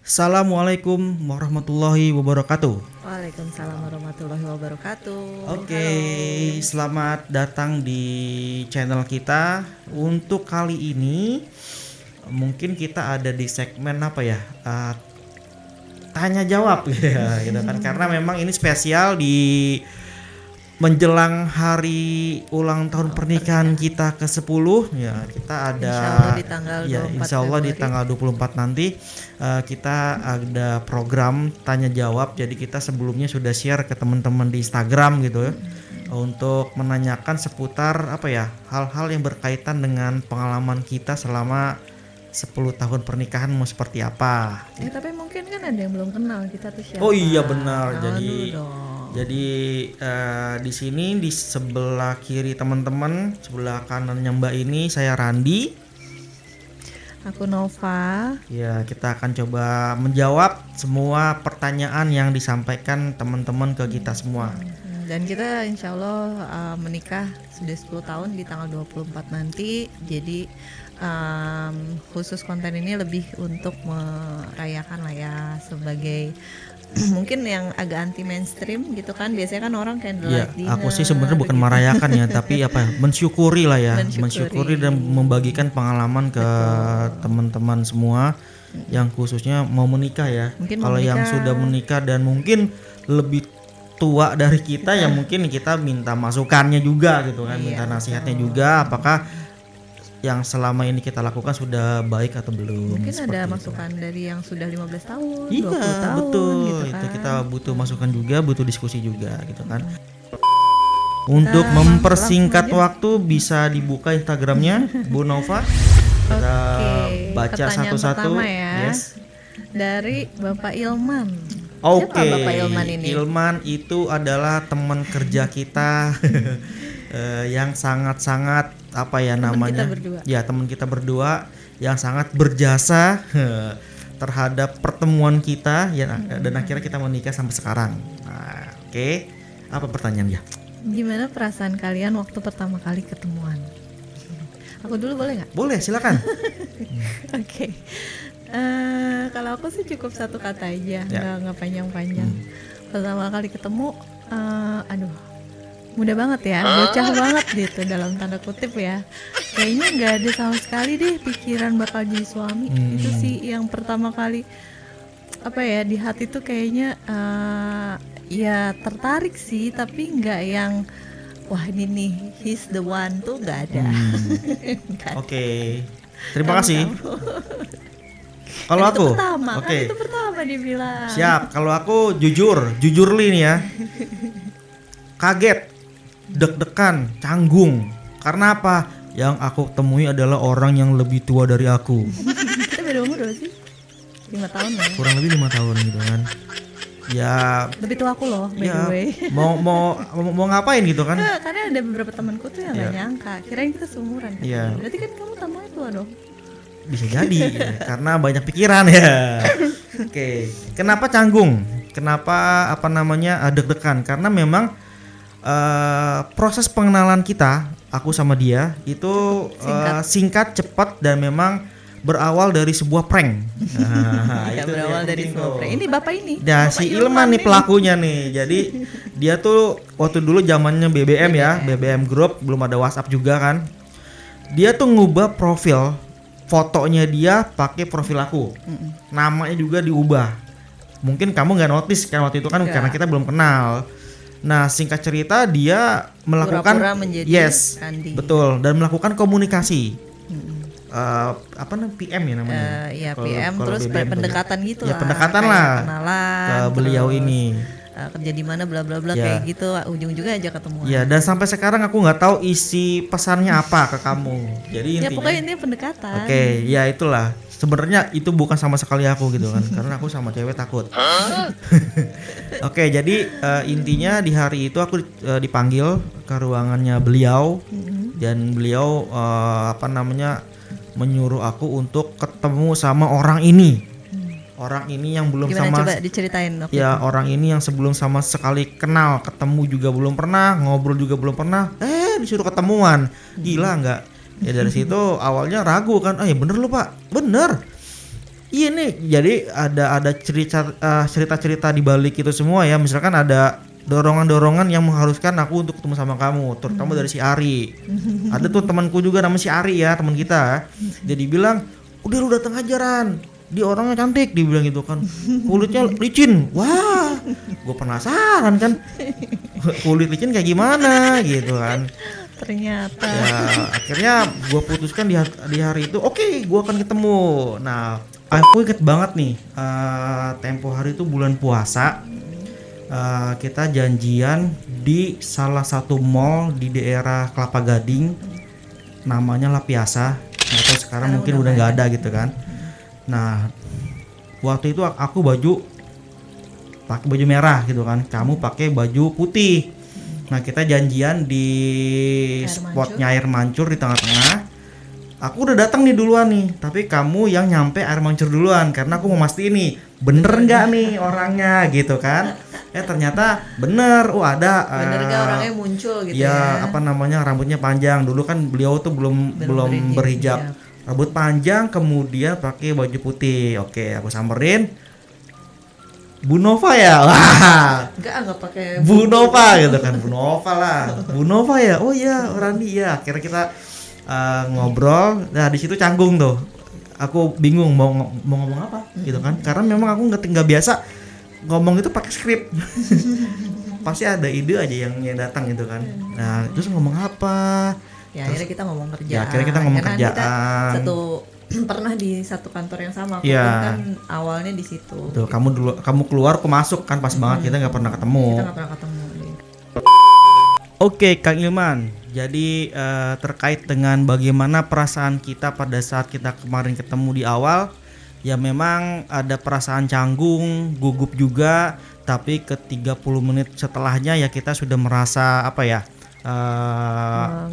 Assalamualaikum warahmatullahi wabarakatuh. Waalaikumsalam warahmatullahi wabarakatuh. Oke, Halo. selamat datang di channel kita. Untuk kali ini mungkin kita ada di segmen apa ya? Tanya jawab ya, gitu kan. Karena memang ini spesial di menjelang hari ulang tahun pernikahan kita ke-10 ya, kita ada Insyaallah di tanggal ya 24 insyaallah di Februari. tanggal 24 nanti kita ada program tanya jawab. Jadi kita sebelumnya sudah share ke teman-teman di Instagram gitu ya, untuk menanyakan seputar apa ya, hal-hal yang berkaitan dengan pengalaman kita selama 10 tahun pernikahan mau seperti apa. Tapi mungkin kan ada yang belum kenal kita tuh siapa. Oh iya benar. Kenalan Jadi dulu dong. di sini di sebelah kiri teman-teman, sebelah kanannya Mbak ini saya Randi. Aku Nova. Ya, kita akan coba menjawab semua pertanyaan yang disampaikan teman-teman ke kita semua. Dan kita insyaallah menikah sudah 10 tahun di tanggal 24 nanti. Jadi khusus konten ini lebih untuk merayakan lah ya, sebagai mungkin yang agak anti mainstream gitu kan. Biasanya kan orang Ya, candlelight dinner. aku sih sebenarnya bukan gitu. merayakan ya, tapi apa ya, mensyukuri lah ya, Mensyukuri. mensyukuri dan membagikan pengalaman ke teman-teman semua yang khususnya mau menikah ya. Mungkin mau Kalau yang menikah. sudah menikah dan mungkin lebih tua dari kita ya, mungkin kita minta masukannya juga gitu kan, Iya, minta nasihatnya juga, apakah yang selama ini kita lakukan sudah baik atau belum. Mungkin seperti ada itu. masukan dari yang sudah 15 tahun, Iya 20 tahun betul, gitu kan. itu kita butuh masukan juga, butuh diskusi juga gitu kan. Untuk Kita mempersingkat langsung aja. waktu bisa dibuka Instagramnya Bu Nova. Kita Oke, baca pertanyaan satu-satu. pertama ya. Yes. Dari Bapak Ilman. Oke. Siapa Bapak Ilman ini? Ilman itu adalah teman kerja kita yang sangat-sangat apa ya Teman namanya? kita berdua. Ya, teman kita berdua yang sangat berjasa terhadap pertemuan kita ya, dan akhirnya kita menikah sampai sekarang. Nah, oke. Apa pertanyaannya? Gimana perasaan kalian waktu pertama kali ketemuan? Aku dulu boleh nggak? Boleh, silakan. Oke. Kalau aku sih cukup satu kata aja, Ya. nggak panjang-panjang. Pertama kali ketemu, aduh, muda banget ya, bocah banget gitu dalam tanda kutip ya. Kayaknya nggak ada sama sekali deh pikiran bakal jadi suami. Itu sih yang pertama kali apa ya, di hati tuh kayaknya ya tertarik sih, tapi nggak yang wah ini nih he's the one tuh nggak ada. Nggak ada. Oke. Terima Kamu- kasih. kamu. Kalau Kan aku, itu pertama, oke. kan itu pertama dibilang. Siap. Kalau aku jujur nih ya. Kaget, deg-degan, canggung. Karena apa? Yang aku temui adalah orang yang lebih tua dari aku. Kita beda umur berapa sih? 5 tahun lah ya. Kurang lebih 5 tahun gitu kan. Ya, Lebih tua aku loh, by the ya way. mau ngapain gitu kan? Karena ada beberapa temanku tuh yang Iya. nggak nyangka, kirain kita seumuran. Iya. Berarti kan kamu tambahnya tua dong. Bisa jadi ya, karena banyak pikiran ya. Oke, kenapa canggung? Kenapa apa namanya deg-degan? Karena memang proses pengenalan kita, aku sama dia itu singkat, cepat, dan memang berawal dari sebuah prank. Nah, Ya, itu berawal yang dari penting sebuah tuh. prank. Ini bapak ini. Nah, Bapak si Ilman nih nih. pelakunya nih. Jadi dia tuh waktu dulu zamannya BBM ya, BBM Group, belum ada WhatsApp juga kan. Dia tuh ngubah profil fotonya dia pakai profil aku. Namanya juga diubah. Mungkin kamu nggak notice kan waktu itu kan, Nggak. karena kita belum kenal. Nah, singkat cerita dia melakukan Pura-pura menjadi yes, Randi. betul, dan melakukan komunikasi. Apa namanya, PM ya namanya? Ya Kalau- PM kalau terus BBM tuh. pendekatan gitu Ya, lah. pendekatan Kayak lah kenalan ke beliau terus, ini. kerja di mana bla bla bla Ya. kayak gitu, ujung-ujungnya aja ketemu. Ya, dan sampai sekarang aku nggak tahu isi pesannya apa ke kamu. Jadi Ya intinya, pokoknya intinya pendekatan. oke, ya itulah. Sebenarnya itu bukan sama sekali aku gitu kan, karena aku sama cewek takut. Oke, jadi intinya di hari itu aku dipanggil ke ruangannya beliau, dan beliau apa namanya menyuruh aku untuk ketemu sama orang ini. Orang ini yang belum Gimana sama coba diceritain waktu ya, orang ini yang sebelum sama sekali kenal, ketemu juga belum pernah, ngobrol juga belum pernah, disuruh ketemuan. Gila nggak? Ya dari situ awalnya ragu kan, ya bener lu pak, bener. Iya nih, jadi ada cerita-cerita di balik itu semua ya. Misalkan ada dorongan-dorongan yang mengharuskan aku untuk ketemu sama kamu, terutama dari si Ari. Ada tuh temanku juga namanya si Ari ya, teman kita. Dia dibilang, udah lu datang aja Ran, dia orangnya cantik, dibilang gitu kan, kulitnya licin. Wah, gue penasaran kan, kulit licin kayak gimana gitu kan. Ternyata. Ya akhirnya gue putuskan di hari itu, oke, gue akan ketemu. Nah, aku inget banget nih, tempo hari itu bulan puasa. Kita janjian di salah satu mall di daerah Kelapa Gading, namanya La Piazza. Nggak tahu sekarang mungkin udah nggak ada gitu kan. Nah, waktu itu aku pakai baju merah gitu kan, kamu pakai baju putih. Nah, kita janjian di spotnya air mancur di tengah-tengah. Aku udah datang nih duluan nih, tapi kamu yang nyampe air mancur duluan karena aku mau mastiin nih bener nggak nih orangnya gitu kan. Ternyata bener, ada. Bener gak orangnya muncul gitu ya? Ya apa namanya, rambutnya panjang. Dulu kan beliau tuh belum berhijab. Rambut panjang, kemudian pakai baju putih. Oke, aku samperin. Bu Nova ya? Wah. Enggak pakai Bu Nova gitu kan. Bu Nova lah. Bu Nova ya? Oh iya, orang dia. Akhirnya kita ngobrol. Nah, di situ canggung tuh. Aku bingung mau ngomong apa gitu kan. Karena memang aku nggak biasa ngomong itu pakai skrip. Pasti ada ide aja yang datang gitu kan. Nah, terus ngomong apa? Ya, akhirnya kita ngomong kerjaan. Ya, akhirnya kita ngomong kerjaan. Kita pernah di satu kantor yang sama. Ya. Kan awalnya di situ. Tuh, kamu keluar, aku masuk kan, pas banget kita nggak pernah ketemu. Kita nggak pernah ketemu. Oke, Kang Ilman. Jadi terkait dengan bagaimana perasaan kita pada saat kita kemarin ketemu di awal, ya memang ada perasaan canggung, gugup juga, tapi ke 30 menit setelahnya ya kita sudah merasa apa ya?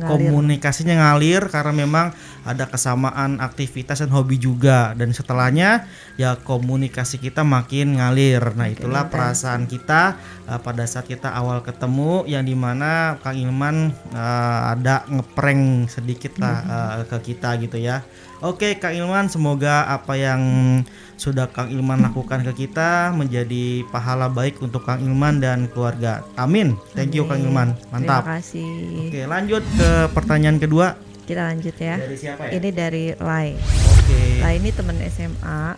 Komunikasinya ngalir karena memang ada kesamaan aktivitas dan hobi juga, dan setelahnya ya komunikasi kita makin ngalir. Nah, itulah perasaan kita pada saat kita awal ketemu, yang dimana Kang Ilman ada ngeprank sedikit lah ke kita gitu ya. Oke, Kang Ilman, semoga apa yang sudah Kang Ilman lakukan ke kita menjadi pahala baik untuk Kang Ilman dan keluarga. Amin. Thank you, Kang Ilman. Mantap. Terima kasih. Oke, lanjut ke pertanyaan kedua. Kita lanjut ya. Dari siapa ya? Ini dari Lai. Oke. Lai ini teman SMA.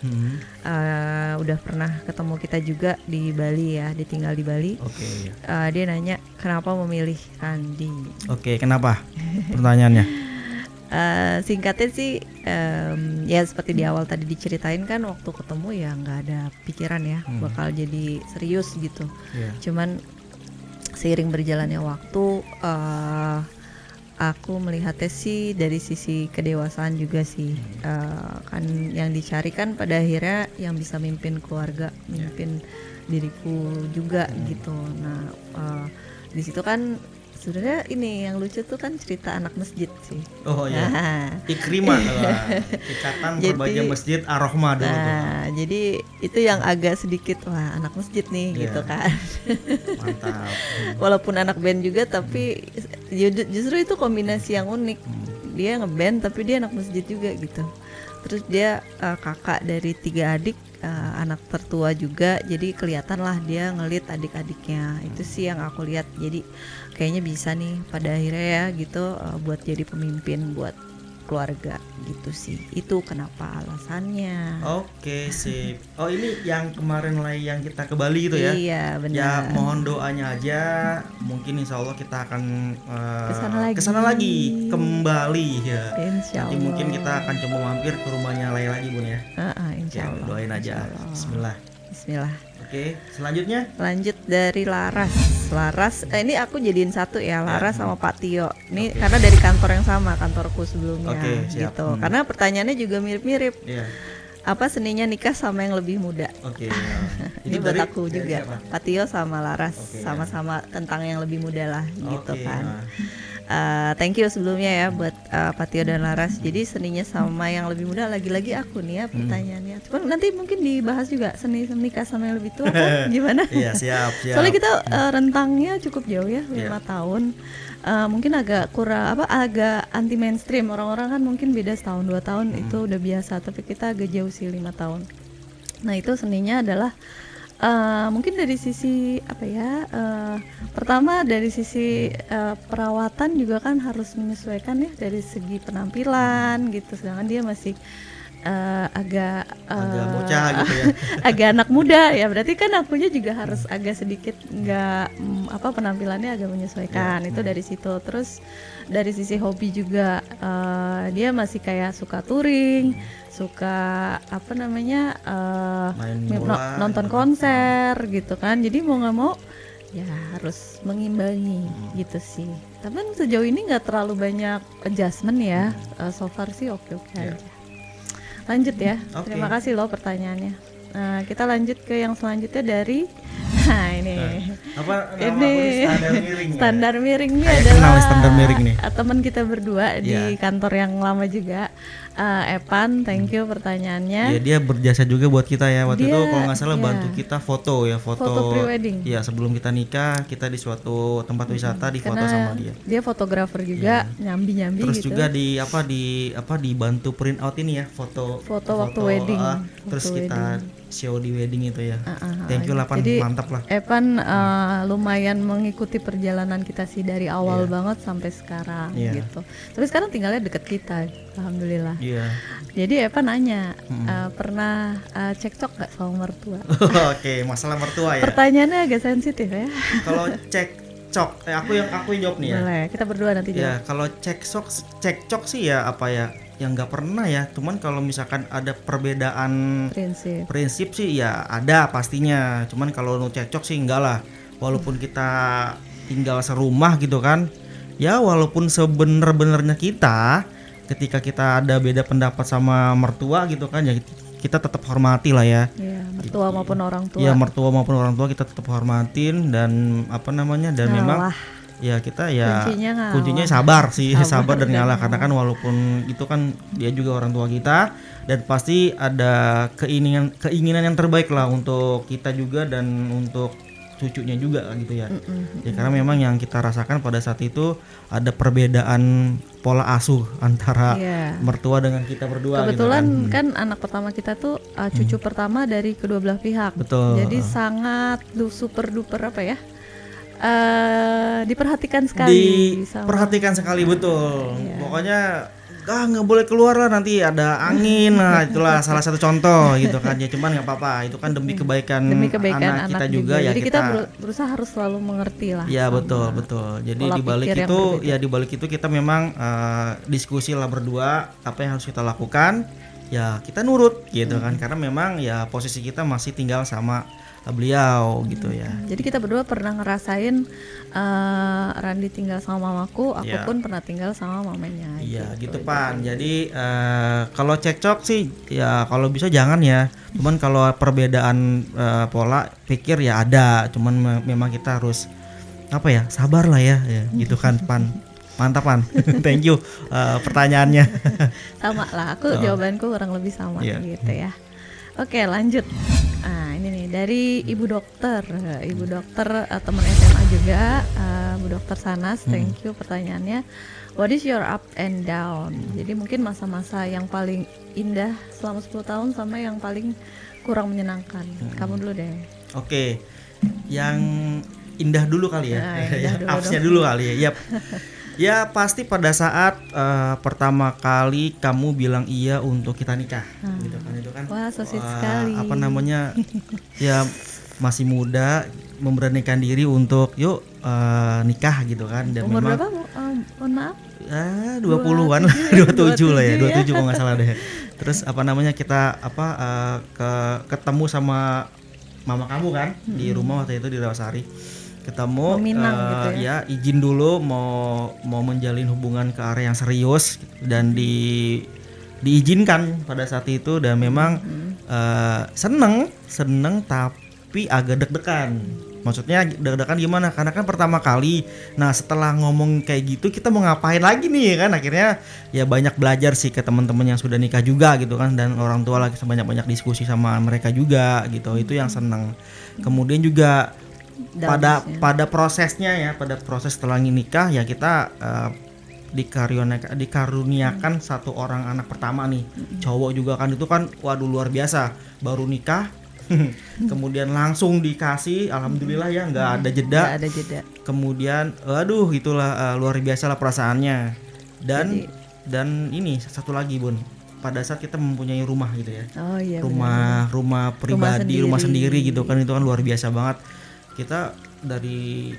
Udah pernah ketemu kita juga di Bali ya. Dia tinggal di Bali. Oke. Dia nanya kenapa memilih Kandi. Oke, kenapa? Pertanyaannya. Singkatnya sih ya seperti di awal tadi diceritain kan, waktu ketemu ya nggak ada pikiran ya bakal jadi serius gitu. Cuman seiring berjalannya waktu aku melihatnya sih dari sisi kedewasaan juga sih. Kan yang dicari kan pada akhirnya yang bisa mimpin keluarga, mimpin diriku juga gitu. Nah di situ kan sebenarnya ini yang lucu tuh kan cerita anak masjid sih. Oh iya. Nah. Ikrimah Ikatan Perbaja Masjid Ar-Rahmah dulu tuh. Jadi itu yang agak sedikit wah anak masjid nih gitu kan. Mantap. Walaupun anak band juga tapi justru itu kombinasi yang unik. Dia ngeband tapi dia anak masjid juga gitu. Terus dia kakak dari 3 adik, anak tertua juga, jadi kelihatan lah dia ngelit adik-adiknya. Itu sih yang aku lihat, jadi kayaknya bisa nih pada akhirnya ya gitu buat jadi pemimpin buat keluarga gitu sih. Itu kenapa alasannya. Oke, sip. Oh, ini yang kemarin lah yang kita ke Bali gitu ya. Iya, benar. Ya mohon doanya aja, mungkin insya Allah kita akan kesana lagi kembali ya. Insya Nanti Allah. mungkin kita akan coba mampir ke rumahnya Lai lagi, Bun ya. Insya Allah. Doain aja. Bismillah. Oke, selanjutnya lanjut dari Laras. Ini aku jadiin satu ya, Laras sama Pak Tio. Ini karena dari kantor yang sama, kantorku sebelumnya gitu. Karena pertanyaannya juga mirip-mirip. Apa seninya nikah sama yang lebih muda? Ini buat aku juga. Pak Tio sama Laras sama-sama tentang yang lebih muda lah gitu kan. Thank you sebelumnya ya buat Patio dan Laras. Jadi seninya sama yang lebih muda, lagi-lagi aku nih ya pertanyaannya. Cuman nanti mungkin dibahas juga seni nikah sama yang lebih tua kan? Gimana? Iya, siap. Soalnya kita rentangnya cukup jauh ya, 5 tahun. Mungkin agak agak anti mainstream. Orang-orang kan mungkin beda setahun 2 tahun itu udah biasa, tapi kita agak jauh sih 5 tahun. Nah itu seninya adalah mungkin dari sisi pertama dari sisi perawatan juga kan harus menyesuaikan ya dari segi penampilan gitu, sedangkan dia masih agak bocah gitu ya. agak anak muda ya, berarti kan akunya juga harus agak sedikit penampilannya agak menyesuaikan itu dari situ. Terus dari sisi hobi juga dia masih kayak suka touring, suka main bola, nonton konser gitu kan, jadi mau nggak mau ya harus mengimbangi gitu sih. Tapi sejauh ini nggak terlalu banyak adjustment ya, so far sih oke aja. Lanjut ya. Okay. Terima kasih loh pertanyaannya. Nah, kita lanjut ke yang selanjutnya dari ini. Apa nama Ini standar miring? Standar miring ini Kayak adalah kenal standar miring nih. teman kita berdua di kantor yang lama juga. Evan, thank you pertanyaannya. Ya, dia berjasa juga buat kita ya. Waktu Dia- itu kalau nggak salah ya. bantu kita foto Pre-wedding. Ya, sebelum kita nikah, kita di suatu tempat wisata di foto Karena sama dia. dia fotografer juga, nyambi-nyambi Terus gitu. juga dibantu print out ini ya, foto Waktu wedding. terus Waktu kita show di wedding itu ya. Ah. Thank you 8, Jadi, mantap lah. Evan lumayan mengikuti perjalanan kita sih dari awal banget sampai sekarang gitu. Tapi sekarang tinggalnya deket kita, alhamdulillah. Iya. Jadi Evan nanya, pernah cekcok gak sama mertua? Oke, masalah mertua ya. Pertanyaannya agak sensitif ya. Kalau cekcok, aku yang jawab nih ya. Boleh, kita berdua nanti jawab. Ya, kalau cekcok sih ya yang nggak pernah ya. Cuman kalau misalkan ada perbedaan prinsip sih ya ada pastinya. Cuman kalau cekcok sih enggak lah. Walaupun kita tinggal serumah gitu kan. Ya walaupun sebener-benernya kita ketika kita ada beda pendapat sama mertua gitu kan ya kita tetap hormati lah ya. Iya, mertua maupun orang tua. Iya, mertua maupun orang tua kita tetap hormatin dan memang ya kita ya kuncinya sabar sih, sabar dan ngalah karena kan walaupun itu kan dia juga orang tua kita dan pasti ada keinginan yang terbaik lah untuk kita juga dan untuk cucunya juga gitu ya. Ya karena memang yang kita rasakan pada saat itu ada perbedaan pola asuh antara mertua dengan kita berdua. Kebetulan gitu kan anak pertama kita tuh cucu pertama dari kedua belah pihak. Betul. Jadi sangat super duper diperhatikan sekali. Diperhatikan sekali betul. Pokoknya nggak boleh keluar lah nanti ada angin. Nah itulah salah satu contoh gitu kan ya, cuman nggak apa-apa itu kan demi kebaikan anak kita juga ya. Jadi kita berusaha harus selalu mengerti lah. Ya betul. Jadi di balik itu kita memang diskusi lah berdua apa yang harus kita lakukan ya, kita nurut gitu kan karena memang ya posisi kita masih tinggal sama beliau gitu ya. Jadi kita berdua pernah ngerasain Randi tinggal sama mamaku, aku pun pernah tinggal sama mamanya. Iya gitu Pan. Jadi kalau cekcok sih ya kalau bisa jangan ya. Cuman kalau perbedaan pola pikir ya ada. Cuman memang kita harus sabar lah ya gitu kan Pan. Mantap Pan. Thank you pertanyaannya. Sama lah, aku jawabanku kurang lebih sama gitu ya. Oke lanjut. Ini nih dari Ibu Dokter teman SMA juga, Bu Dokter Sanas. Thank you pertanyaannya. What is your up and down? Jadi mungkin masa-masa yang paling indah selama 10 tahun sama yang paling kurang menyenangkan. Kamu dulu deh. Oke. Yang indah dulu kali ya. Upsnya dulu kali ya. Yap. Ya pasti pada saat pertama kali kamu bilang iya untuk kita nikah gitu kan, itu kan wah so sweet sekali. Ya masih muda memberanikan diri untuk yuk nikah gitu kan. Dan umur memang berapa mohon maaf? 20-an 27 lah ya, 27 kalau nggak salah deh. Terus kita ketemu sama mama kamu kan di rumah waktu itu di Rawasari. Ketemu gitu ya izin dulu mau menjalin hubungan ke arah yang serius dan diizinkan pada saat itu dan memang seneng tapi agak deg-degan Maksudnya deg-degan gimana? Karena kan pertama kali. Nah setelah ngomong kayak gitu kita mau ngapain lagi nih kan? Akhirnya ya banyak belajar sih ke teman-teman yang sudah nikah juga gitu kan, dan orang tua lagi sebanyak-banyak diskusi sama mereka juga gitu. Itu yang seneng. Kemudian juga pada prosesnya ya, pada proses setelah nikah ya kita dikaruniakan satu orang anak pertama nih, cowok juga kan, itu kan waduh luar biasa, baru nikah kemudian langsung dikasih, alhamdulillah ya, nggak ada jeda. Kemudian aduh itulah luar biasa lah perasaannya. Dan ini satu lagi Bun, pada saat kita mempunyai rumah gitu ya, rumah pribadi, rumah sendiri gitu kan, itu kan luar biasa banget. Kita dari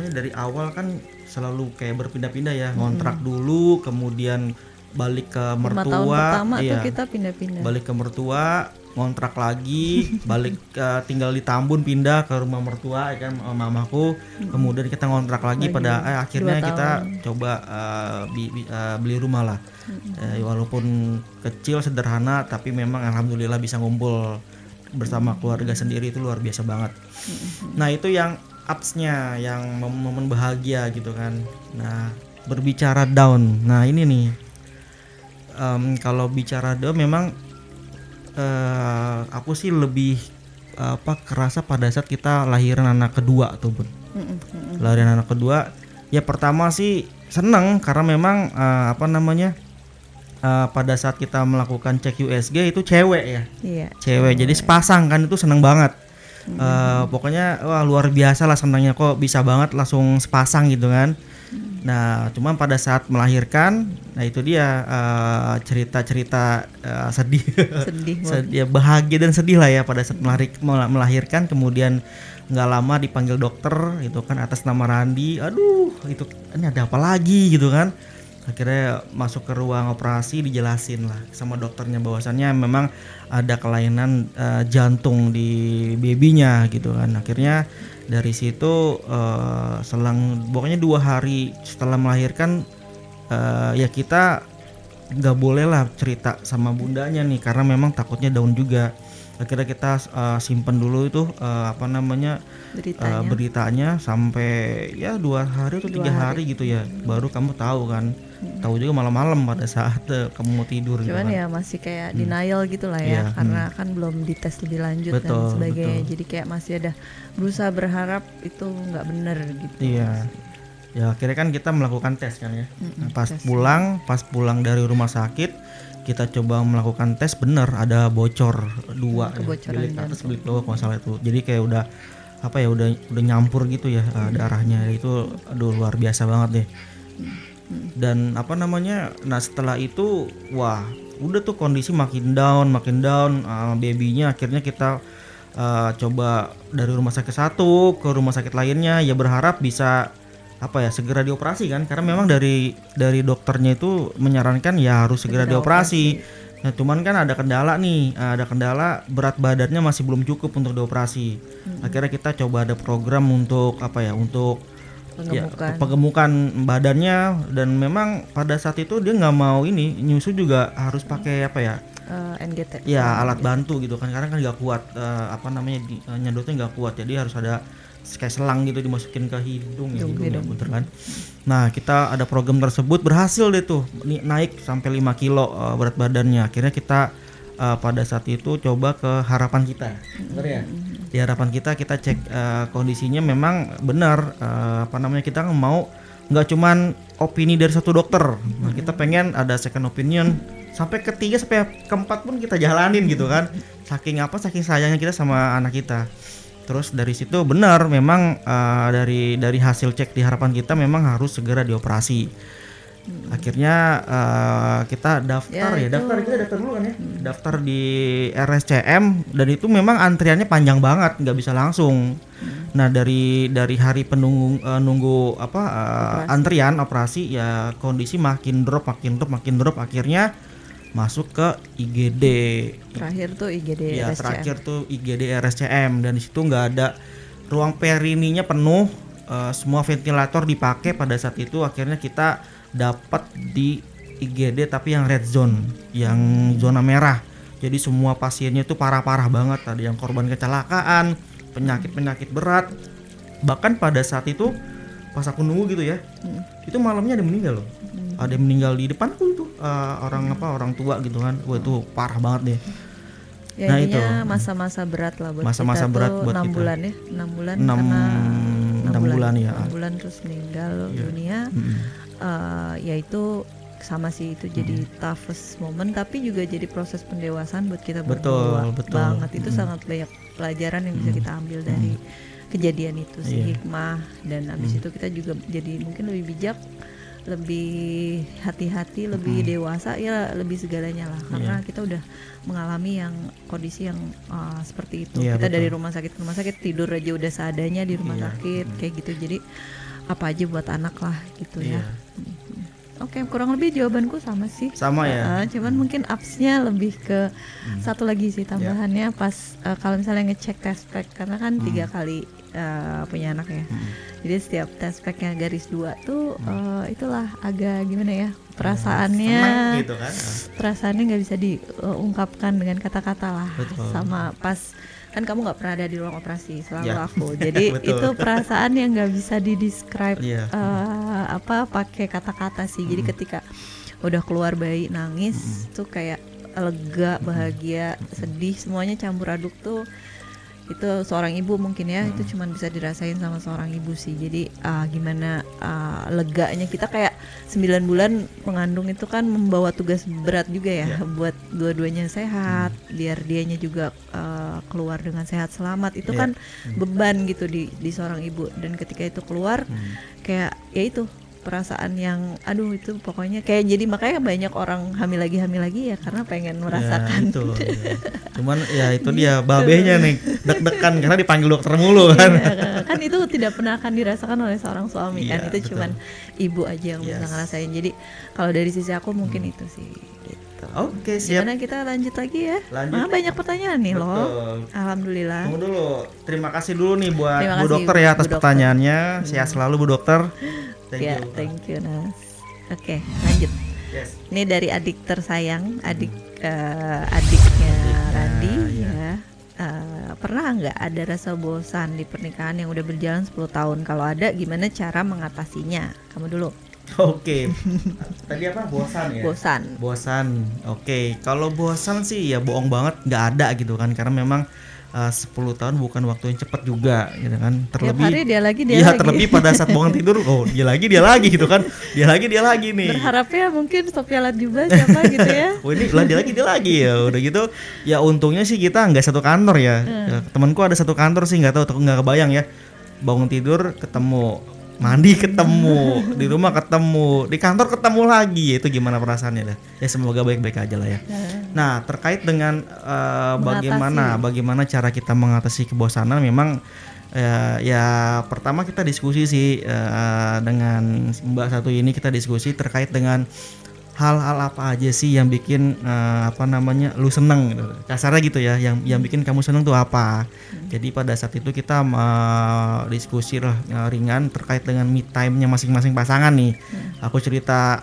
dari awal kan selalu kayak berpindah-pindah ya, ngontrak dulu, kemudian balik ke mertua. 5 tahun pertama tuh kita pindah-pindah. Balik ke mertua, ngontrak lagi, balik tinggal di Tambun, pindah ke rumah mertua ya kan, mamaku. Kemudian kita ngontrak lagi, pada akhirnya kita coba beli rumah lah. Walaupun kecil, sederhana, tapi memang alhamdulillah bisa ngumpul bersama keluarga sendiri, itu luar biasa banget. Nah itu yang upsnya, yang momen bahagia gitu kan. Nah berbicara down, nah ini nih, kalau bicara down memang aku sih lebih kerasa pada saat kita lahiran anak kedua tuh Bun. Lahiran anak kedua ya, pertama sih seneng karena memang pada saat kita melakukan cek USG itu cewek ya, cewek, jadi sepasang kan, itu seneng banget. Pokoknya wah luar biasa lah senangnya, kok bisa banget langsung sepasang gitu kan. Nah cuman pada saat melahirkan, nah itu dia cerita-cerita sedih ya, bahagia dan sedih lah ya pada saat melahirkan. Kemudian nggak lama dipanggil dokter gitu kan atas nama Randi. Aduh itu ini ada apa lagi gitu kan. Akhirnya masuk ke ruang operasi, dijelasin lah sama dokternya bahwasannya memang ada kelainan jantung di babynya gitu kan. Akhirnya dari situ selang pokoknya 2 hari setelah melahirkan ya kita nggak boleh lah cerita sama bundanya nih, karena memang takutnya down juga. Akhirnya kita simpen dulu itu beritanya sampai ya 2 hari atau 3 hari gitu ya, baru kamu tahu kan. Tahu juga malam-malam pada saat kamu mau tidur. Cuman gitu kan. Ya masih kayak denial gitu lah ya, karena kan belum dites lebih lanjut dan sebagainya. Jadi kayak masih ada berusaha berharap itu nggak benar gitu. Iya. Ya akhirnya kan kita melakukan tes kan ya. Pas pulang dari rumah sakit, kita coba melakukan tes, bener ada bocor 2 ya, bilik atas bilik bawah kalau salah itu. Jadi kayak udah udah nyampur gitu ya darahnya. Itu aduh luar biasa banget deh. Dan nah setelah itu wah udah tuh kondisi makin down babynya. Akhirnya kita coba dari rumah sakit satu ke rumah sakit lainnya, ya berharap bisa segera dioperasi kan, karena memang dari dokternya itu menyarankan ya harus segera dioperasi. Nah cuman kan ada kendala berat badannya masih belum cukup untuk dioperasi. Akhirnya kita coba ada program untuk untuk penggemukan badannya, dan memang pada saat itu dia nggak mau nyusu juga harus pakai NGT ya, alat bantu gitu kan, karena kan nggak kuat nyedotnya nggak kuat, jadi harus ada kayak selang gitu dimasukin ke hidung ya, bener kan. Nah kita ada program tersebut, berhasil deh tuh naik sampai 5 kilo berat badannya. Akhirnya kita pada saat itu coba ke harapan kita, bener ya. Di harapan kita cek kondisinya memang benar, kita mau nggak cuman opini dari satu dokter. Nah kita pengen ada second opinion, sampai ketiga sampai keempat pun kita jalanin gitu kan. Saking sayangnya kita sama anak kita. Terus dari situ benar memang dari hasil cek di harapan kita memang harus segera dioperasi. Akhirnya kita daftar daftar dulu kan ya, daftar di RSCM, dan itu memang antriannya panjang banget, nggak bisa langsung. Nah dari hari nunggu antrian operasi ya, kondisi makin drop, akhirnya masuk ke IGD. Terakhir tuh IGD ya, RSCM. Terakhir tuh IGD RSCM, dan di situ nggak ada, ruang perininya penuh, semua ventilator dipakai pada saat itu. Akhirnya kita dapat di IGD tapi yang red zone, yang zona merah. Jadi semua pasiennya tuh parah-parah banget. Ada yang korban kecelakaan, penyakit berat, Bahkan pada saat itu pas aku nunggu gitu ya, itu malamnya ada yang meninggal loh. Ada yang meninggal di depanku itu, orang tua gitu kan. Wah itu parah banget deh. Ya Nah, intinya itu. masa-masa berat lah buat Masa-masa kita berat tuh buat 6 kita. bulan ya, 6 bulan Enam- karena enam bulan ya. 6 bulan terus meninggal dunia. Ya itu sama sih, itu jadi toughest moment, tapi juga jadi proses pendewasaan buat kita berdua Betul. banget. Itu sangat banyak pelajaran yang bisa kita ambil dari kejadian itu sih, Iya. hikmah. Dan abis itu kita juga jadi mungkin lebih bijak, lebih hati-hati, lebih dewasa, ya lebih segalanya lah, karena kita udah mengalami yang kondisi yang seperti itu. Iya, Kita betul. dari rumah sakit ke rumah sakit, tidur aja udah seadanya di rumah sakit kayak gitu. Jadi apa aja buat anak lah gitu ya. Oke, kurang lebih jawabanku sama sih. Sama ya. Cuman mungkin upsnya lebih ke satu lagi sih tambahannya pas kalau misalnya ngecek test pack, karena kan 3 kali punya anak ya. Jadi setiap test packnya garis 2 tuh itulah agak gimana ya, perasaannya Senang gitu kan. perasaannya nggak bisa diungkapkan dengan kata-kata lah. Betul. Sama pas kan kamu nggak pernah ada di ruang operasi, selalu Ya. aku. Jadi Betul. itu perasaan yang nggak bisa didescribe Iya. pakai kata-kata sih. Jadi ketika udah keluar bayi nangis tuh kayak lega, bahagia, sedih, semuanya campur aduk tuh. Itu seorang ibu mungkin ya, itu cuman bisa dirasain sama seorang ibu sih. Jadi gimana leganya kita, kayak 9 bulan mengandung itu kan membawa tugas berat juga ya, buat dua-duanya sehat, biar dianya juga keluar dengan sehat selamat. Itu kan beban gitu di seorang ibu. Dan ketika itu keluar kayak ya itu perasaan yang aduh, itu pokoknya kayak, jadi makanya banyak orang hamil lagi ya karena pengen merasakan. Ya, itu. Ya. Cuman ya itu dia babehnya nih, deg-degan karena dipanggil dokter mulu kan. Iya, kan itu tidak pernah akan dirasakan oleh seorang suami kan, Iya, itu betul. cuman ibu aja yang bisa ngerasain. Jadi kalau dari sisi aku mungkin itu sih gitu. Oke, siap. Gimana kita lanjut lagi ya? Lanjut. Banyak pertanyaan nih loh. Betul. Alhamdulillah. Tunggu dulu. Terima kasih dulu nih buat Terima Bu kasih, Dokter ya atas Bu Dokter. pertanyaannya. Sehat selalu Bu Dokter. Thank Ya, you. thank you Nas. Oke, lanjut. Yes. Ini dari adik tersayang, adiknya Randi ya. Pernah nggak ada rasa bosan di pernikahan yang udah berjalan 10 tahun? Kalau ada, gimana cara mengatasinya? Kamu dulu. Oke. Tadi apa? Bosan ya? Bosan. Oke. Kalau bosan sih ya bohong banget, nggak ada gitu kan, karena memang 10 tahun bukan waktu yang cepat juga gitu kan. Tiap hari dia lagi, dia iya, lagi. terlebih pada saat bangun tidur, oh dia lagi gitu kan. Dia lagi nih. Berharapnya mungkin Sophia Latjuba siapa gitu ya. Oh ini lah dia lagi ya, udah gitu ya. Untungnya sih kita nggak satu kantor ya. Ya, temanku ada satu kantor sih, nggak tahu, nggak kebayang ya, bangun tidur ketemu, mandi ketemu, di rumah ketemu, di kantor ketemu lagi. Itu gimana perasaannya dah ya. Semoga baik-baik aja lah ya. Nah, terkait dengan bagaimana cara kita mengatasi kebosanan, memang ya pertama kita diskusi sih dengan Mbak satu ini, kita diskusi terkait dengan hal-hal apa aja sih yang bikin lu seneng gitu. Kasarnya gitu ya, yang bikin kamu seneng tuh apa. Jadi pada saat itu kita diskusi lah ringan terkait dengan me time-nya masing-masing pasangan nih. Aku cerita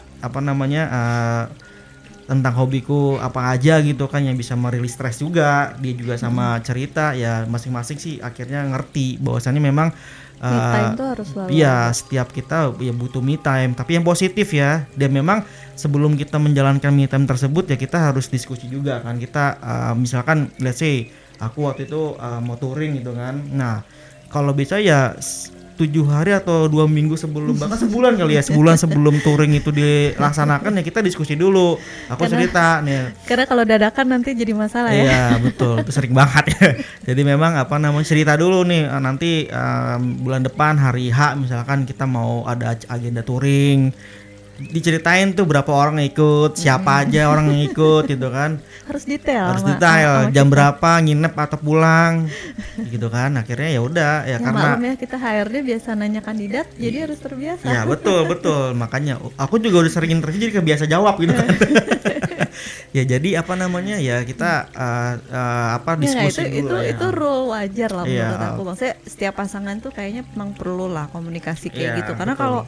tentang hobiku apa aja gitu kan, yang bisa merilis stres juga. Dia juga sama cerita ya, masing-masing sih akhirnya ngerti bahwasannya memang Me time tuh harus selalu iya, setiap kita ya butuh me time, tapi yang positif ya. Dan memang sebelum kita menjalankan me time tersebut ya kita harus diskusi juga kan. Kita misalkan let's say aku waktu itu mau touring gitu kan. Nah, kalau bisa ya 7 hari atau 2 minggu sebelum, bahkan sebulan kali ya, sebulan sebelum touring itu dilaksanakan ya kita diskusi dulu. Aku cerita nih. Karena kalau dadakan nanti jadi masalah ya. Iya betul, itu sering banget ya. Jadi memang cerita dulu nih, nanti bulan depan hari H misalkan kita mau ada agenda touring. Diceritain tuh berapa orang yang ikut, siapa aja orang yang ikut gitu kan. Harus detail. Harus sama detail, jam kita. berapa nginep atau pulang gitu kan. Akhirnya ya udah ya, karena maklum ya, kita HRD biasa nanya kandidat, jadi harus terbiasa. ya betul. Makanya aku juga udah sering interview jadi kebiasa jawab gitu kan. Ya jadi ya kita diskusi dulu ya. Itu rule wajar lah Iya. menurut aku. Maksudnya setiap pasangan tuh kayaknya memang perlu lah komunikasi kayak Iya, gitu. Karena betul. kalau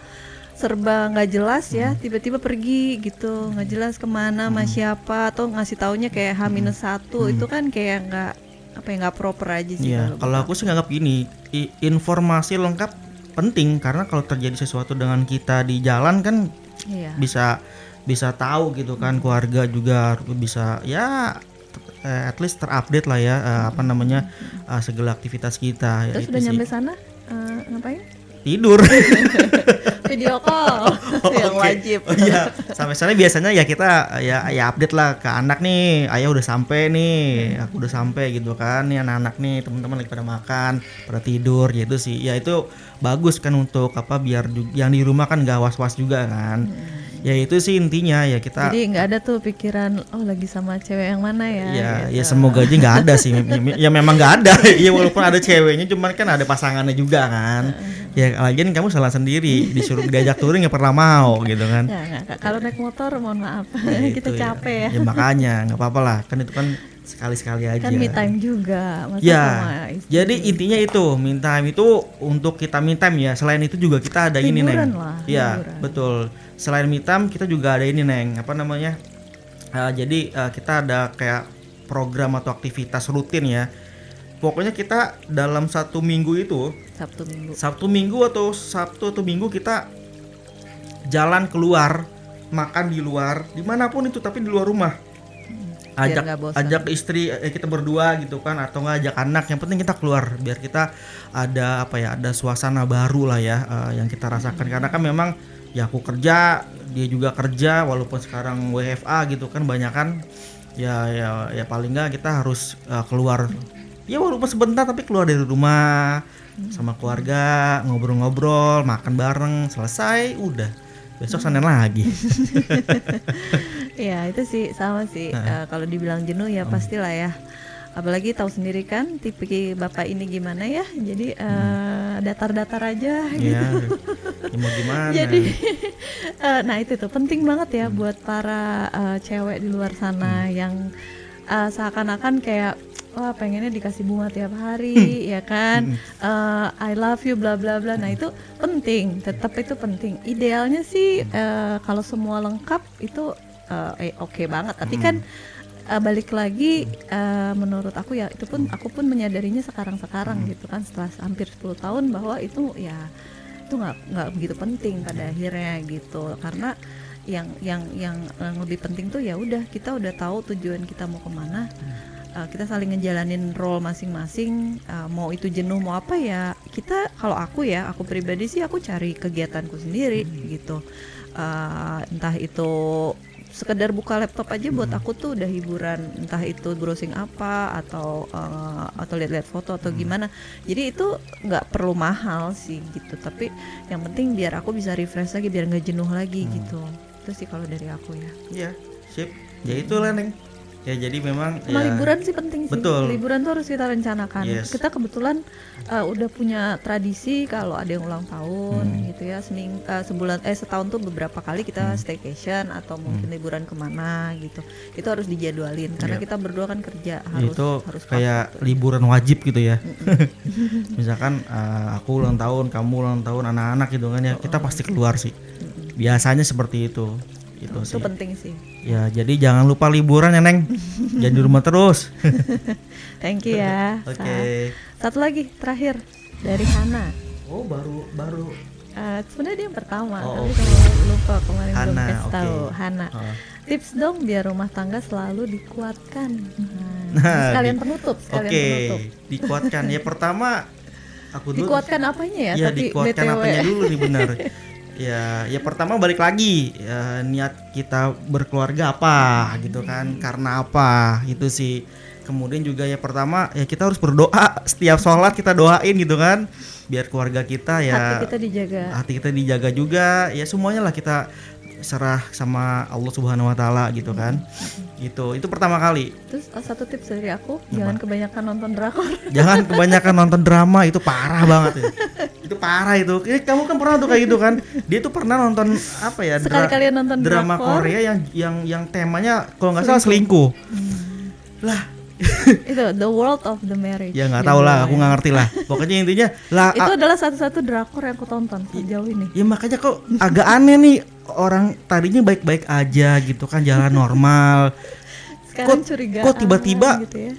serba nggak jelas ya, tiba-tiba pergi gitu, nggak jelas kemana, sama siapa, atau ngasih taunya kayak H-1, itu kan kayak nggak apa ya, nggak proper aja sih. Iya, kalau aku sih nganggap gini, informasi lengkap penting karena kalau terjadi sesuatu dengan kita di jalan kan Iya. bisa tahu gitu kan, keluarga juga bisa ya at least terupdate lah ya, apa namanya, segala aktivitas kita. Terus itu udah sih. nyampe sana ngapain? Tidur. Video call yang Oke. wajib. Oh iya, sampai sana biasanya ya kita ya update lah ke anak nih, ayah udah sampai nih, aku udah sampai gitu kan, nih anak-anak nih teman-teman lagi pada makan, pada tidur, gitu sih. Ya itu bagus kan untuk apa, biar yang di rumah kan gak was-was juga kan. Ya itu sih intinya ya kita. Jadi nggak ada tuh pikiran lagi sama cewek yang mana ya? Ya, ya gitu. semoga aja nggak ada sih. Ya memang nggak ada. Ya walaupun ada ceweknya, cuman kan ada pasangannya juga kan. Ya lagian kamu salah sendiri, disuruh diajak touring nggak pernah mau gitu kan. Nggak. Kalau naik motor mohon maaf, Ya, kita itu capek ya. Ya makanya nggak apa-apa lah, kan itu kan sekali-sekali aja. Kan me time juga, masa Ya, sama istri. jadi intinya itu me time itu untuk kita me time ya. Selain itu juga kita ada ini Liburan Neng. lah, Iya liburan. betul. Selain me time kita juga ada ini Neng. Apa namanya? Jadi kita ada kayak program atau aktivitas rutin ya. Pokoknya kita dalam satu minggu itu, Sabtu Minggu Sabtu atau Minggu kita jalan keluar, makan di luar, dimanapun itu tapi di luar rumah. biar nggak bosan. Ajak istri kita berdua gitu kan, atau nggak ajak anak, yang penting kita keluar biar kita ada apa ya, ada suasana baru lah ya, yang kita rasakan. Karena kan memang ya aku kerja, dia juga kerja, walaupun sekarang WFA gitu kan banyak kan, ya paling nggak kita harus keluar ya walaupun sebentar tapi keluar dari rumah sama keluarga, ngobrol-ngobrol, makan bareng, selesai udah besok Senin lagi. Ya itu sih sama sih. Kalau dibilang jenuh ya pastilah ya. Apalagi tahu sendiri kan tipe bapak ini gimana ya. Jadi datar-datar aja gitu. Ya, ya mau gimana? Jadi nah itu tuh penting banget ya buat para cewek di luar sana yang seakan-akan kayak wah pengennya dikasih bunga tiap hari ya kan, I love you bla bla bla. Nah itu penting, tetap itu penting. Idealnya sih kalau semua lengkap itu oke banget. Tapi kan balik lagi menurut aku ya itu pun aku pun menyadarinya sekarang gitu kan, setelah hampir 10 tahun bahwa itu ya itu nggak begitu penting pada akhirnya gitu. Karena yang lebih penting tuh ya udah kita udah tahu tujuan kita mau kemana. Kita saling ngejalanin role masing-masing, mau itu jenuh mau apa ya kita, kalau aku pribadi sih aku cari kegiatanku sendiri gitu, entah itu sekedar buka laptop aja buat aku tuh udah hiburan, entah itu browsing apa atau lihat-lihat foto atau gimana. Jadi itu nggak perlu mahal sih gitu, tapi yang penting biar aku bisa refresh lagi, biar nggak jenuh lagi gitu. Itu sih kalau dari aku ya. Iya, sip. Ya itulah Neng. Ya jadi memang Sama ya, liburan sih penting sih. betul. Liburan tuh harus kita rencanakan. Yes. Kita kebetulan udah punya tradisi kalau ada yang ulang tahun gitu ya, setahun tuh beberapa kali kita staycation atau mungkin liburan kemana gitu. Itu harus dijadwalin karena Yep. kita berdua kan kerja, itu harus kayak pas gitu. liburan wajib gitu ya. Misalkan aku ulang tahun, kamu ulang tahun, anak-anak gitu kan ya, kita pasti keluar sih. Biasanya seperti itu. Itu Itu sih. penting sih. Ya jadi jangan lupa liburan ya Neng. Jangan di rumah terus. Thank you ya. Oke. Satu lagi terakhir dari Hana. Oh baru. Sebenarnya dia yang pertama, Oh, tapi oke. kalau lupa kemarin belum Hana, kasih tahu. oke. Hana. Oh. Tips dong biar rumah tangga selalu dikuatkan. Nah, Sekalian di- penutup, Oke, dikuatkan. Ya pertama aku dulu. Dikuatkan apanya ya? Ya Tapi dikuatkan BTW. apanya dulu nih benar. Ya pertama balik lagi ya, niat kita berkeluarga apa gitu kan, karena apa itu sih. Kemudian juga ya pertama ya kita harus berdoa, setiap sholat kita doain gitu kan, biar keluarga kita ya Hati kita dijaga. juga ya, semuanya lah kita serah sama Allah Subhanahu Wa Taala gitu kan. Itu pertama kali. Terus satu tips dari aku, jangan kebanyakan nonton drakor. Jangan kebanyakan nonton drama, itu parah banget ya. Itu parah itu. Kamu kan pernah tuh kayak gitu kan? Dia tuh pernah nonton apa ya? Sekali-kali nonton drama drakor. Korea yang temanya kalau nggak salah selingkuh. Lah, Itu The World of the Marriage. ya nggak tahu lah, aku nggak ngerti lah. Pokoknya intinya lah. Itu adalah satu-satu drakor yang aku tonton sejauh ini. Ya makanya kok agak aneh nih, orang tadinya baik-baik aja gitu kan, jalan normal. Sekarang curiga. kok tiba-tiba gitu ya.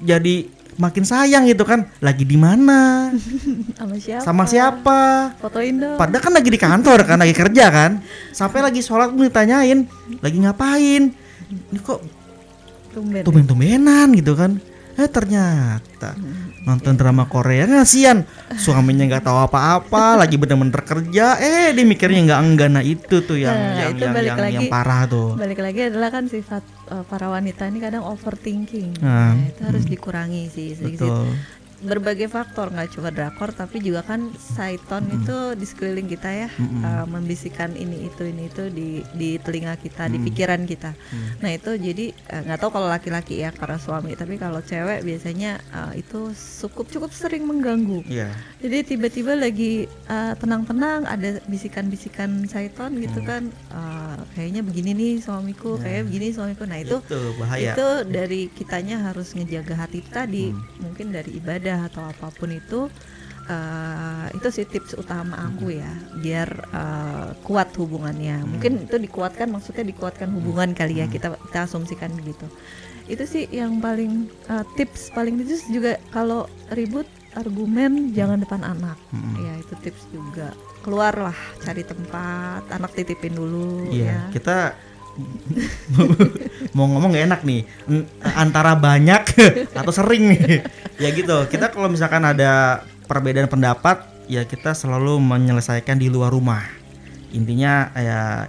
jadi makin sayang gitu kan. Lagi di mana? Sama siapa? Fotoin dong. Padahal kan lagi di kantor kan, lagi kerja kan. Sampai lagi sholat pun ditanyain, lagi ngapain? Ini kok tumben-tumbenan gitu kan. Ternyata nonton drama Korea, ngasihan. Suaminya nggak tahu apa-apa, lagi bener-bener kerja. Dia mikirnya nggak enggak. Nah itu tuh yang parah tuh. Balik lagi adalah kan sifat para wanita ini kadang overthinking. Nah, itu harus dikurangi sih. Betul. Berbagai faktor, nggak cuma drakor tapi juga kan Saiton itu di sekeliling kita ya, membisikkan ini itu di telinga kita, di pikiran kita. Nah itu jadi nggak tahu kalau laki-laki ya para suami, tapi kalau cewek biasanya itu cukup sering mengganggu. Jadi tiba-tiba lagi tenang-tenang ada bisikan-bisikan Saiton gitu kan, kayaknya begini nih suamiku, kayak begini suamiku. Nah itu bahaya. Itu dari kitanya harus ngejaga hati tadi, mungkin dari ibadah atau apapun itu sih tips utama aku ya, biar kuat hubungannya. Mungkin itu maksudnya dikuatkan hubungan kali ya, kita asumsikan begitu. Itu sih yang paling tips paling itu juga. Kalau ribut argumen jangan depan anak. Ya itu tips juga. Keluarlah, cari tempat, anak titipin dulu ya. Kita mau ngomong gak enak nih, antara banyak atau sering nih ya gitu. Kita kalau misalkan ada perbedaan pendapat ya kita selalu menyelesaikan di luar rumah. Intinya ya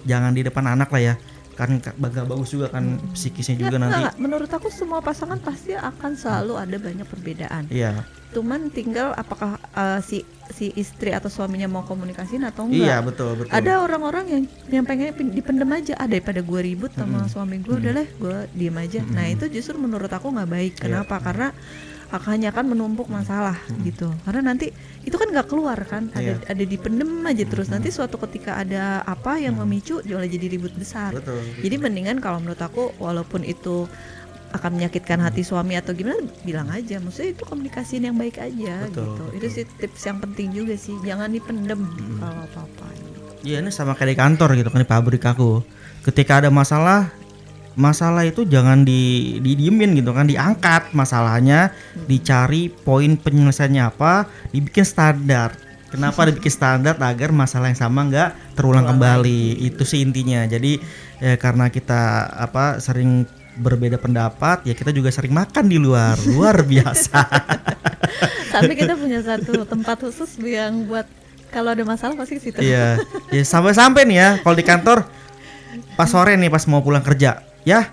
jangan di depan anak lah ya, kan gak bagus juga kan psikisnya juga nanti. Menurut aku semua pasangan pasti akan selalu ada banyak perbedaan. Cuman tinggal apakah si istri atau suaminya mau komunikasiin atau enggak. Iya betul. Ada orang-orang yang pengen dipendem aja, daripada gue ribut sama suami gue, udahlah gue diem aja. Nah itu justru menurut aku nggak baik. Kenapa? Karena hanya akan menumpuk masalah gitu. Karena nanti itu kan nggak keluar kan, ada dipendem aja terus. Nanti suatu ketika ada apa yang memicu malah jadi ribut besar. Jadi mendingan kalau menurut aku, walaupun itu akan menyakitkan hati suami atau gimana, bilang aja. Maksudnya itu komunikasiin yang baik aja. Gitu. Itu sih tips yang penting juga sih, jangan dipendem kalau apa-apa. Iya, ini sama kayak di kantor gitu kan, di pabrik aku. Ketika ada masalah itu jangan didiemin gitu kan, diangkat masalahnya, dicari poin penyelesaiannya apa, dibikin standar. Kenapa dibikin standar? Agar masalah yang sama nggak terulang kembali. Itu sih intinya. Jadi karena kita sering berbeda pendapat ya, kita juga sering makan di luar biasa. Sampai kita punya satu tempat khusus yang buat kalau ada masalah pasti ke situ. Iya. Ya sampai nih ya, kalau di kantor pas sore nih pas mau pulang kerja, ya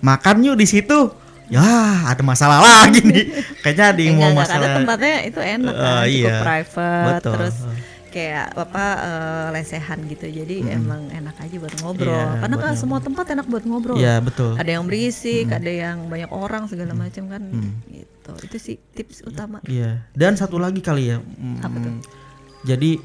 makan yuk di situ. Ya ada masalah lagi nih. Kayaknya ada yang mau masalah. Karena tempatnya itu enak kan, cukup private. Terus kayak lesehan gitu, jadi emang enak aja buat ngobrol. Karena kan semua tempat enak buat ngobrol. Iya betul. Ada yang berisik, ada yang banyak orang segala macam kan. Gitu. Itu sih tips utama. Iya. Dan satu lagi kali ya. Apa tuh? Jadi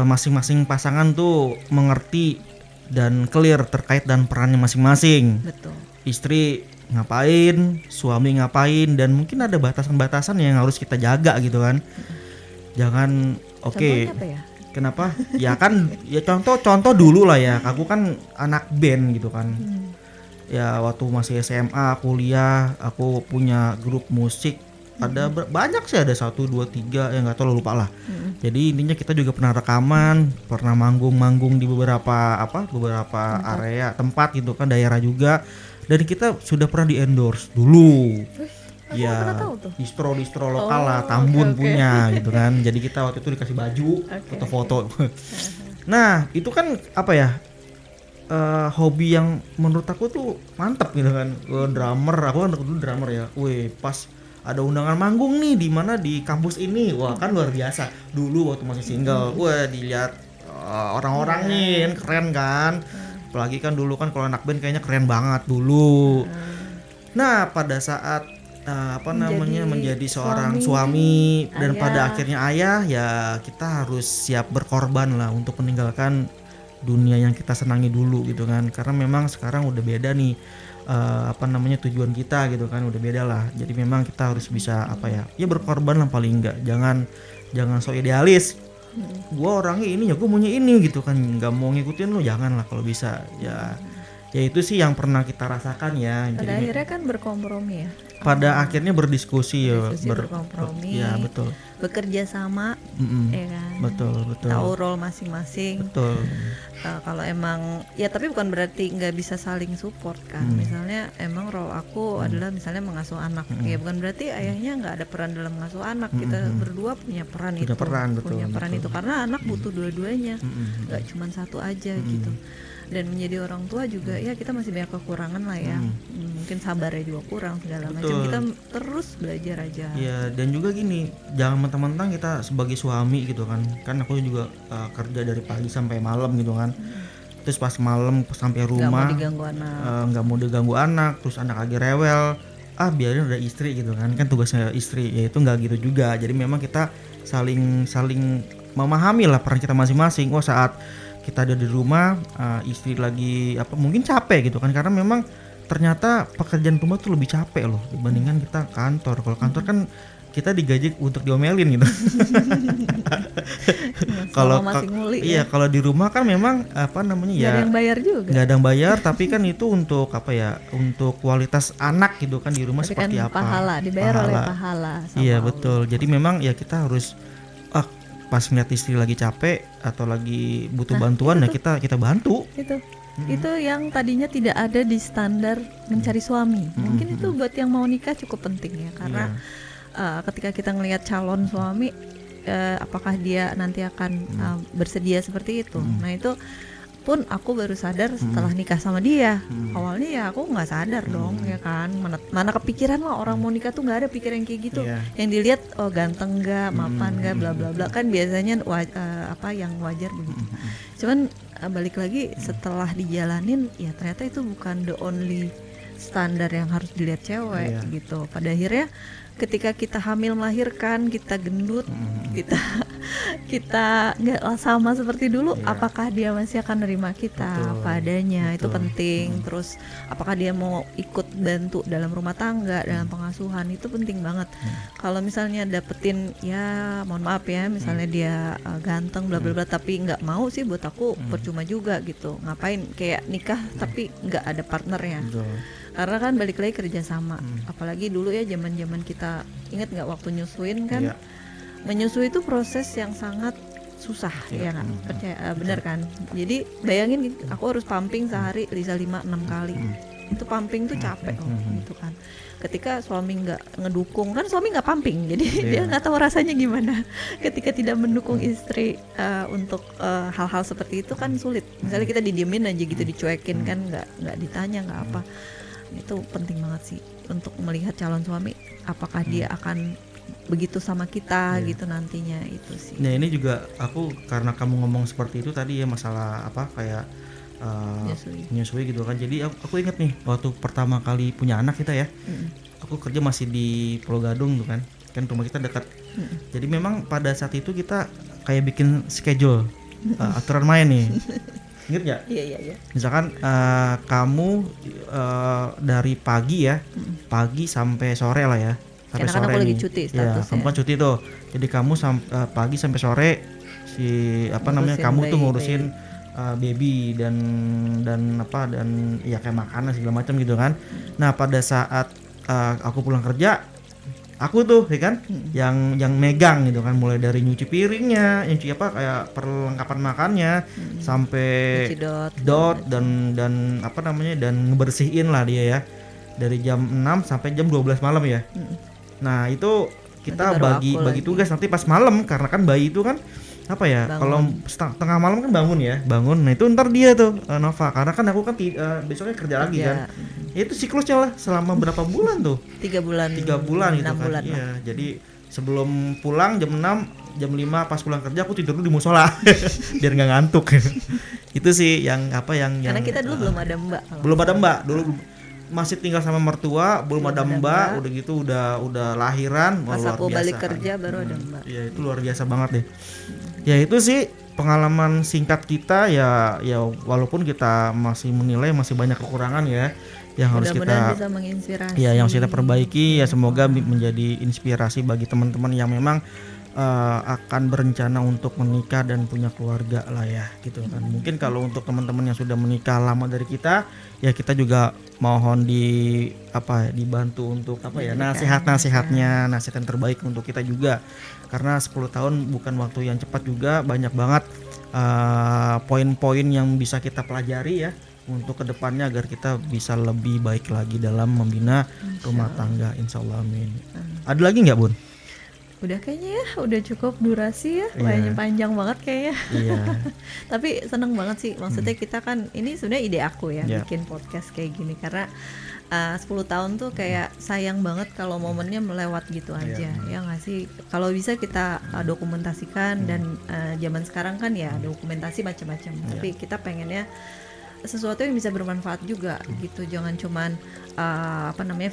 masing-masing pasangan tuh mengerti dan clear terkait dan perannya masing-masing. Betul. Istri ngapain, suami ngapain, dan mungkin ada batasan-batasan yang harus kita jaga gitu kan. Jangan Contohnya apa ya? Kenapa? Ya kan ya contoh dulu lah ya. Aku kan anak band gitu kan. Ya waktu masih SMA, kuliah, aku punya grup musik. Ada banyak sih, ada 1, 2, 3 yang nggak tahu, lupa lah. Jadi intinya kita juga pernah rekaman, pernah manggung di beberapa area tempat gitu kan, daerah juga. Dan kita sudah pernah di endorse dulu. Ya, distro lokal lah, Tambun punya gitu kan. Jadi kita waktu itu dikasih baju, foto-foto. Nah, itu kan apa ya? Hobi yang menurut aku tuh mantep gitu kan. Drummer, aku kan dulu drummer ya. Pas ada undangan manggung nih di mana di kampus ini. Wah, kan luar biasa. Dulu waktu masih single, dilihat orang-orang nih keren kan. Apalagi kan dulu kan kalau anak band kayaknya keren banget dulu. Nah, pada saat menjadi seorang suami dan ayah. Pada akhirnya ayah, ya kita harus siap berkorban lah untuk meninggalkan dunia yang kita senangi dulu gitu kan. Karena memang sekarang udah beda nih tujuan kita gitu kan, udah beda lah. Jadi memang kita harus bisa berkorban lah paling enggak. Jangan so idealis. Gua orangnya ini ya, gua maunya ini gitu kan, nggak mau ngikutin lo, jangan lah kalau bisa ya. Ya itu sih yang pernah kita rasakan ya. Pada Jadi akhirnya kan berkompromi ya. pada akhirnya berdiskusi ya, Diskusi, berkompromi, ya betul. bekerja sama, Mm-mm. ya kan. Betul. Tahu role masing-masing. Betul. Kalau emang ya, tapi bukan berarti nggak bisa saling support kan. Misalnya emang role aku adalah misalnya mengasuh anak, ya bukan berarti ayahnya nggak ada peran dalam mengasuh anak. Kita berdua punya peran Punya itu, peran, betul, punya peran betul. itu karena anak butuh dua-duanya, nggak cuma satu aja gitu. Dan menjadi orang tua juga ya kita masih banyak kekurangan lah ya. Mungkin sabarnya juga kurang segala macam. Betul. Kita terus belajar aja. Ya dan juga gini, jangan mentang-mentang kita sebagai suami gitu kan. Kan aku juga kerja dari pagi sampai malam gitu kan. Terus pas malam sampai Nggak mau rumah diganggu anak. nggak mau diganggu anak, terus anak lagi rewel, biarin udah istri gitu kan tugasnya istri. Ya itu nggak gitu juga. Jadi memang kita saling memahami lah peran kita masing-masing. Saat kita ada di rumah, istri lagi mungkin capek gitu kan, karena memang ternyata pekerjaan rumah tuh lebih capek loh dibandingkan kita kantor. Kalau kantor kan kita digaji untuk diomelin gitu. Kalau masih nguli iya, kalau di rumah kan memang nggak ya ada yang bayar juga. nggak ada yang bayar, tapi kan itu untuk untuk kualitas anak gitu kan di rumah. Tapi seperti kan apa pahala dibayar oleh pahala sama iya Allah. betul. Jadi memang ya kita harus pas ngeliat istri lagi capek atau lagi butuh bantuan ya kita bantu. Itu yang tadinya tidak ada di standar mencari suami. Mungkin itu buat yang mau nikah cukup penting ya, karena ketika kita ngelihat calon suami, apakah dia nanti akan bersedia seperti itu. Nah itu pun aku baru sadar setelah nikah sama dia. Awalnya ya aku nggak sadar dong ya kan, mana kepikiran lah orang mau nikah tuh nggak ada pikiran kayak gitu. Yang dilihat ganteng nggak, mapan nggak, bla bla bla, kan biasanya yang wajar begitu. Cuman balik lagi setelah dijalanin ya ternyata itu bukan the only standar yang harus dilihat cewek gitu. Pada akhirnya ketika kita hamil melahirkan, kita gendut, kita nggak sama seperti dulu, apakah dia masih akan nerima kita padanya? Itu penting. Terus apakah dia mau ikut bantu dalam rumah tangga, dalam pengasuhan, itu penting banget. Kalau misalnya dapetin ya mohon maaf ya, misalnya dia ganteng bla bla bla tapi nggak mau sih, buat aku percuma juga gitu. Ngapain kayak nikah tapi nggak ada partnernya? Karena kan balik lagi kerja sama. Apalagi dulu ya zaman kita, ingat nggak waktu nyusuin kan? Menyusui itu proses yang sangat susah ya kan? Percaya bener kan? Jadi bayangin aku harus pumping sehari bisa 5-6 kali. Itu pumping tuh capek loh gitu kan. Ketika suami nggak ngedukung, kan suami nggak pumping, jadi dia nggak tahu rasanya gimana. Ketika tidak mendukung istri untuk hal-hal seperti itu kan sulit. Misalnya kita didiemin aja gitu, dicuekin kan, nggak ditanya, nggak apa. Itu penting banget sih untuk melihat calon suami, apakah dia akan begitu sama kita gitu nantinya, itu sih. Nah ini juga aku, karena kamu ngomong seperti itu tadi ya, masalah kayak menyusui gitu kan. Jadi aku inget nih waktu pertama kali punya anak kita ya, aku kerja masih di Pulau Gadung tuh kan rumah kita dekat. Jadi memang pada saat itu kita kayak bikin schedule, aturan main nih. Ingat nggak? Iya. Misalkan kamu dari pagi ya, pagi sampai sore lah ya. Sampai karena sore aku lagi nih. cuti Ya, statusnya. kamu kan cuti tuh. Jadi kamu pagi sampai sore kamu tuh ngurusin baby dan ya kayak makanan segala macam gitu kan. Nah pada saat aku pulang kerja, aku tuh ya kan yang megang gitu kan, mulai dari nyuci piringnya, nyuci kayak perlengkapan makannya, sampai dot dan dan ngebersihin lah dia ya, dari jam 6 sampai jam 12 malam ya. Nah itu kita bagi tugas nanti pas malam, karena kan bayi itu kan kalau tengah malam kan bangun. Nah itu ntar dia tuh Nova, karena kan aku kan besoknya kerja lagi kan. Ya itu siklusnya lah selama berapa bulan tuh? 3 bulan gitu kan. bulan Iya, jadi sebelum pulang jam 6, jam 5 pas pulang kerja aku tidur dulu di musola biar nggak ngantuk. Itu sih yang karena kita dulu belum ada mbak dulu, masih tinggal sama mertua, belum ada mbak. Udah gitu udah lahiran, pas luar aku biasa balik kan. kerja baru ada mbak. Ya itu luar biasa banget deh. Ya itu sih pengalaman singkat kita ya walaupun kita masih menilai masih banyak kekurangan ya yang harus kita bisa menginspirasi. Ya yang harus kita perbaiki ya, semoga menjadi inspirasi bagi teman-teman yang memang akan berencana untuk menikah dan punya keluarga lah ya gitu kan. Mungkin kalau untuk teman-teman yang sudah menikah lama dari kita, ya kita juga mohon dibantu untuk nasihat-nasihatnya, nasihat yang terbaik untuk kita juga. Karena 10 tahun bukan waktu yang cepat juga, banyak banget poin-poin yang bisa kita pelajari ya untuk kedepannya agar kita bisa lebih baik lagi dalam membina rumah tangga, insya Allah, amin. Ada lagi nggak, Bun? Udah kayaknya ya, udah cukup durasi ya, panjang banget kayaknya. Iya. Tapi seneng banget sih, maksudnya kita kan, ini sebenarnya ide aku ya, bikin podcast kayak gini karena 10 tahun tuh kayak sayang banget kalau momennya melewat gitu aja, ya nggak sih? Kalau bisa kita dokumentasikan dan zaman sekarang kan ya dokumentasi macam-macam, tapi kita pengennya sesuatu yang bisa bermanfaat juga gitu, jangan cuman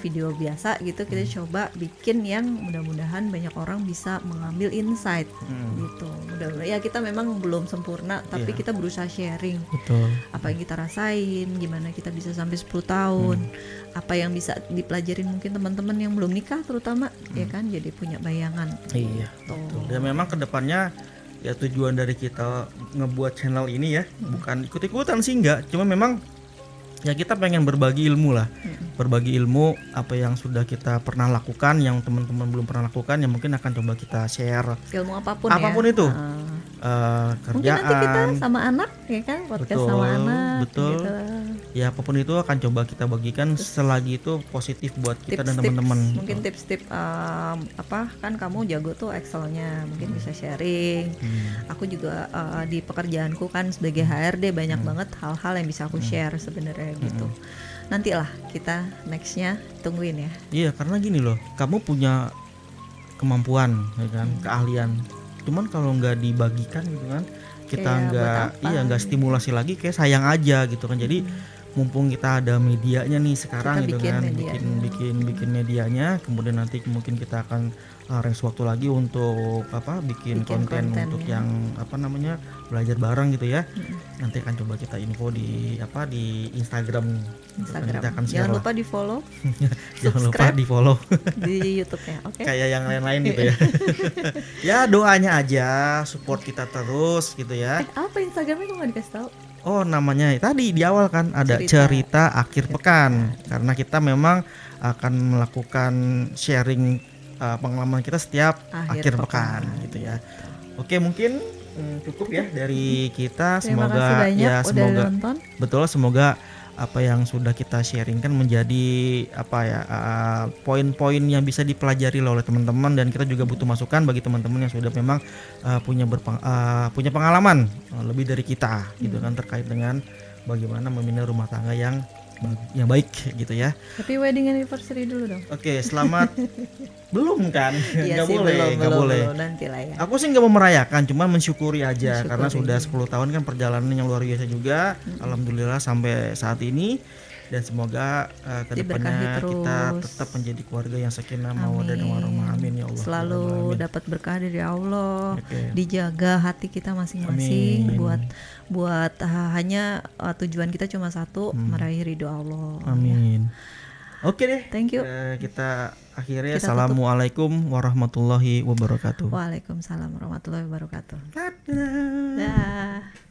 video biasa gitu, kita coba bikin yang mudah-mudahan banyak orang bisa mengambil insight gitu. Mudah-mudahan ya, kita memang belum sempurna tapi kita berusaha sharing. Betul. Apa yang kita rasain, gimana kita bisa sampai 10 tahun, apa yang bisa dipelajarin mungkin teman-teman yang belum nikah terutama ya kan, jadi punya bayangan. Iya, betul. Dan memang kedepannya ya tujuan dari kita ngebuat channel ini ya bukan ikut-ikutan sih, enggak, cuma memang ya kita pengen berbagi ilmu lah, berbagi ilmu apa yang sudah kita pernah lakukan, yang teman-teman belum pernah lakukan, yang mungkin akan coba kita share ilmu apapun itu. Mungkin Kerjaan, nanti kita sama anak ya kan, podcast betul, sama anak betul gitu. Ya apapun itu akan coba kita bagikan selagi itu positif buat kita dan Tips-tips, teman-teman. mungkin tips-tips kan kamu jago tuh Excelnya, mungkin bisa sharing. Aku juga di pekerjaanku kan sebagai HRD banyak banget hal-hal yang bisa aku share sebenarnya gitu. Nantilah kita nextnya tungguin ya. Iya, karena gini loh, kamu punya kemampuan ya kan, keahlian, cuman kalau nggak dibagikan gitu kan, kita nggak stimulasi lagi, kayak sayang aja gitu kan. Jadi mumpung kita ada medianya nih sekarang kita gitu bikin kan, medianya. bikin medianya, kemudian nanti mungkin kita akan range waktu lagi untuk bikin konten untuk yang belajar bareng gitu ya. Nanti akan coba kita info di Instagram. Kita akan share. Jangan lupa di follow. Jangan lupa di follow di YouTube-nya, oke? Kayak yang lain-lain gitu ya. Ya doanya aja, support kita terus gitu ya. Apa Instagramnya kok nggak dikasih tahu? Oh, namanya tadi di awal kan ada cerita akhir pekan. Karena kita memang akan melakukan sharing pengalaman kita setiap akhir pekan gitu ya. Oke, mungkin cukup ya dari kita. Terima kasih banyak udah nonton. Betul, semoga apa yang sudah kita sharingkan menjadi poin-poin yang bisa dipelajari oleh teman-teman, dan kita juga butuh masukan bagi teman-teman yang sudah memang punya pengalaman lebih dari kita gitu kan, terkait dengan bagaimana membina rumah tangga yang baik gitu ya. Tapi wedding anniversary dulu dong. Oke, selamat. Belum kan? Iya sih, nggak boleh. Nanti lah ya. Aku sih nggak mau merayakan, cuma mensyukuri aja. Karena sudah 10 tahun kan perjalanan yang luar biasa juga. Alhamdulillah sampai saat ini, dan semoga kedepannya kita tetap menjadi keluarga yang sakinah mawaddah dan warahmah, amin ya Allah. Selalu dapat berkah dari Allah. Dijaga hati kita masing-masing, buat hanya tujuan kita cuma satu, meraih ridho Allah. Amin. Oke deh, thank you. Kita akhirnya assalamualaikum warahmatullahi wabarakatuh. Waalaikumsalam warahmatullahi wabarakatuh. Dadah.